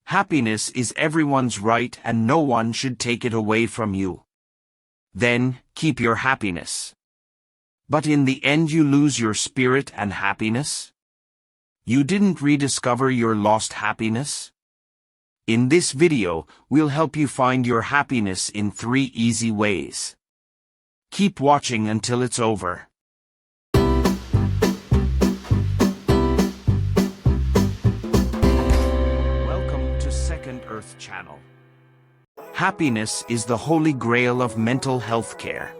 Happiness is everyone's right and no one should take it away from you. Then, keep your happiness. But in the end you lose your spirit and happiness? You didn't rediscover your lost happiness? In this video, we'll help you find your happiness in 3 easy ways. Keep watching until it's over. Welcome to Second Earth Channel. Happiness is the holy grail of mental health care.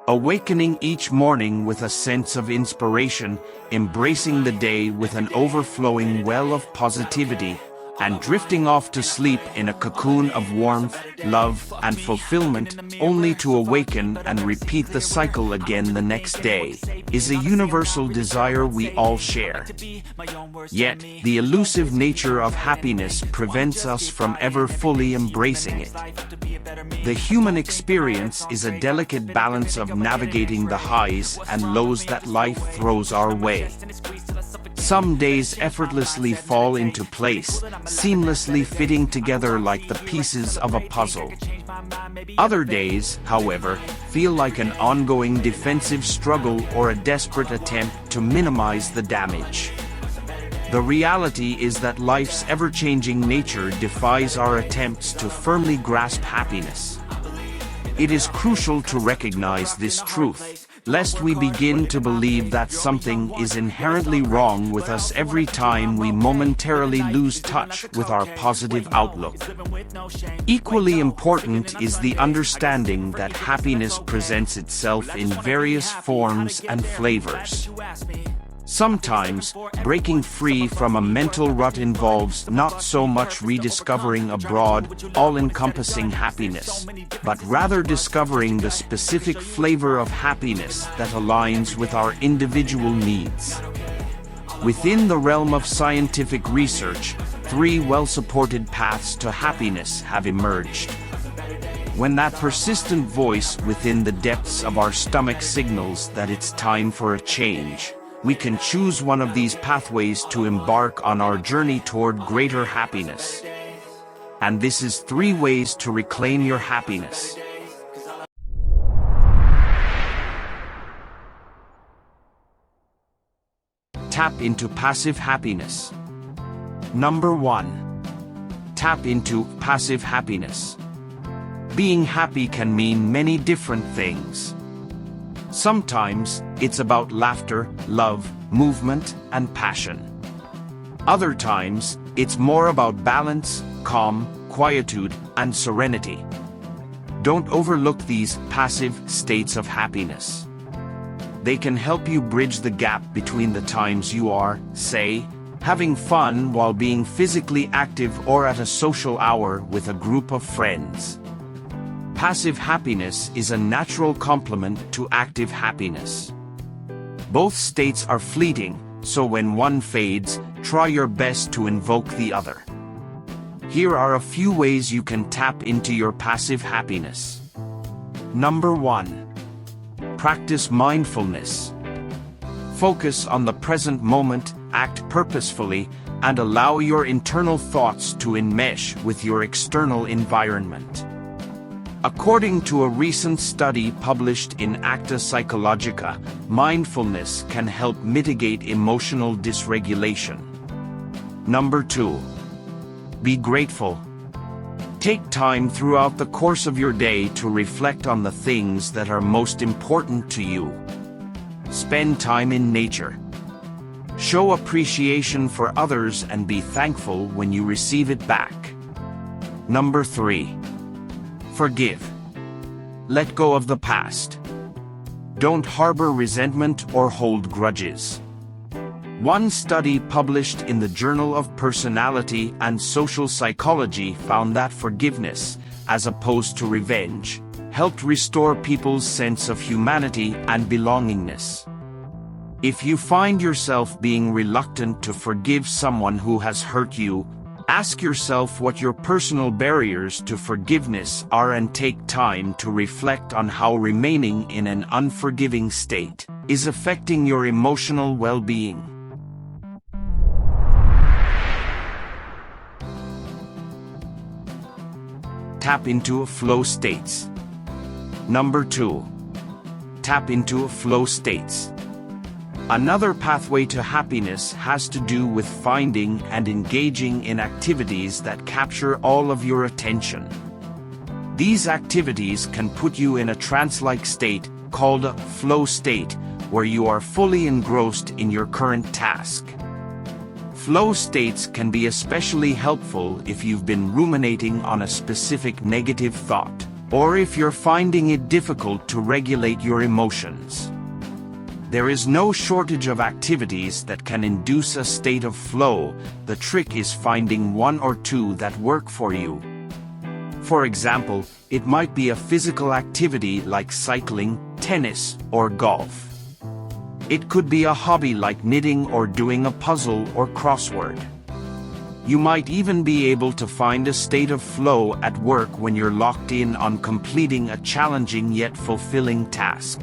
Awakening each morning with a sense of inspiration, embracing the day with an overflowing well of positivity, and drifting off to sleep in a cocoon of warmth, love, and fulfillment, only to awaken and repeat the cycle again the next day, is a universal desire we all share. Yet, the elusive nature of happiness prevents us from ever fully embracing it. The human experience is a delicate balance of navigating the highs and lows that life throws our way. Some days effortlessly fall into place, seamlessly fitting together like the pieces of a puzzle. Other days, however, feel like an ongoing defensive struggle or a desperate attempt to minimize the damage. The reality is that life's ever-changing nature defies our attempts to firmly grasp happiness. It is crucial to recognize this truth, lest we begin to believe that something is inherently wrong with us every time we momentarily lose touch with our positive outlook. Equally important is the understanding that happiness presents itself in various forms and flavors. Sometimes, breaking free from a mental rut involves not so much rediscovering a broad, all-encompassing happiness, but rather discovering the specific flavor of happiness that aligns with our individual needs. Within the realm of scientific research, 3 well-supported paths to happiness have emerged. When that persistent voice within the depths of our stomach signals that it's time for a change, we can choose one of these pathways to embark on our journey toward greater happiness. And this is 3 ways to reclaim your happiness. Tap into passive happiness. Number 1. Tap into passive happiness. Being happy can mean many different things. Sometimes, it's about laughter, love, movement, and passion. Other times, it's more about balance, calm, quietude, and serenity. Don't overlook these passive states of happiness. They can help you bridge the gap between the times you are, say, having fun while being physically active or at a social hour with a group of friends. Passive happiness is a natural complement to active happiness. Both states are fleeting, so when one fades, try your best to invoke the other. Here are a few ways you can tap into your passive happiness. Number 1. Practice mindfulness. Focus on the present moment, act purposefully, and allow your internal thoughts to enmesh with your external environment. According to a recent study published in Acta Psychologica, mindfulness can help mitigate emotional dysregulation. Number 2. Be grateful. Take time throughout the course of your day to reflect on the things that are most important to you. Spend time in nature. Show appreciation for others and be thankful when you receive it back. Number 3. Forgive. Let go of the past. Don't harbor resentment or hold grudges. One study published in the Journal of Personality and Social Psychology found that forgiveness, as opposed to revenge, helped restore people's sense of humanity and belongingness. If you find yourself being reluctant to forgive someone who has hurt you, ask yourself what your personal barriers to forgiveness are and take time to reflect on how remaining in an unforgiving state is affecting your emotional well-being. Tap into flow states. Number 2. Tap into flow states. Another pathway to happiness has to do with finding and engaging in activities that capture all of your attention. These activities can put you in a trance-like state called a flow state, where you are fully engrossed in your current task. Flow states can be especially helpful if you've been ruminating on a specific negative thought, or if you're finding it difficult to regulate your emotions. There is no shortage of activities that can induce a state of flow. The trick is finding one or two that work for you. For example, it might be a physical activity like cycling, tennis, or golf. It could be a hobby like knitting or doing a puzzle or crossword. You might even be able to find a state of flow at work when you're locked in on completing a challenging yet fulfilling task.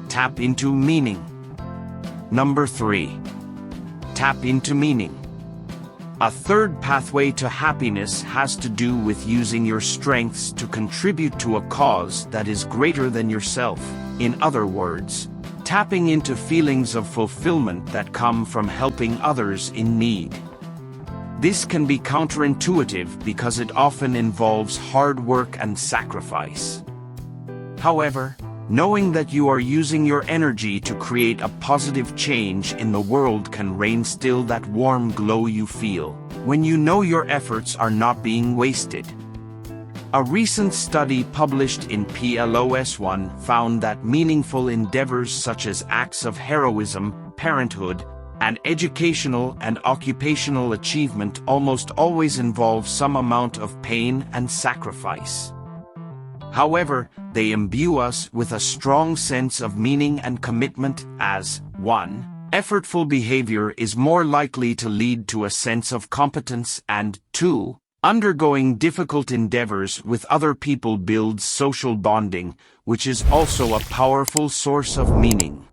Tap into meaning. Number 3. Tap into meaning. A third pathway to happiness has to do with using your strengths to contribute to a cause that is greater than yourself. In other words, tapping into feelings of fulfillment that come from helping others in need. This can be counterintuitive because it often involves hard work and sacrifice. However, knowing that you are using your energy to create a positive change in the world can reinstill that warm glow you feel when you know your efforts are not being wasted. A recent study published in PLOS1 found that meaningful endeavors such as acts of heroism, parenthood, and educational and occupational achievement almost always involve some amount of pain and sacrifice. However, they imbue us with a strong sense of meaning and commitment as, 1. Effortful behavior is more likely to lead to a sense of competence, and 2. Undergoing difficult endeavors with other people builds social bonding, which is also a powerful source of meaning.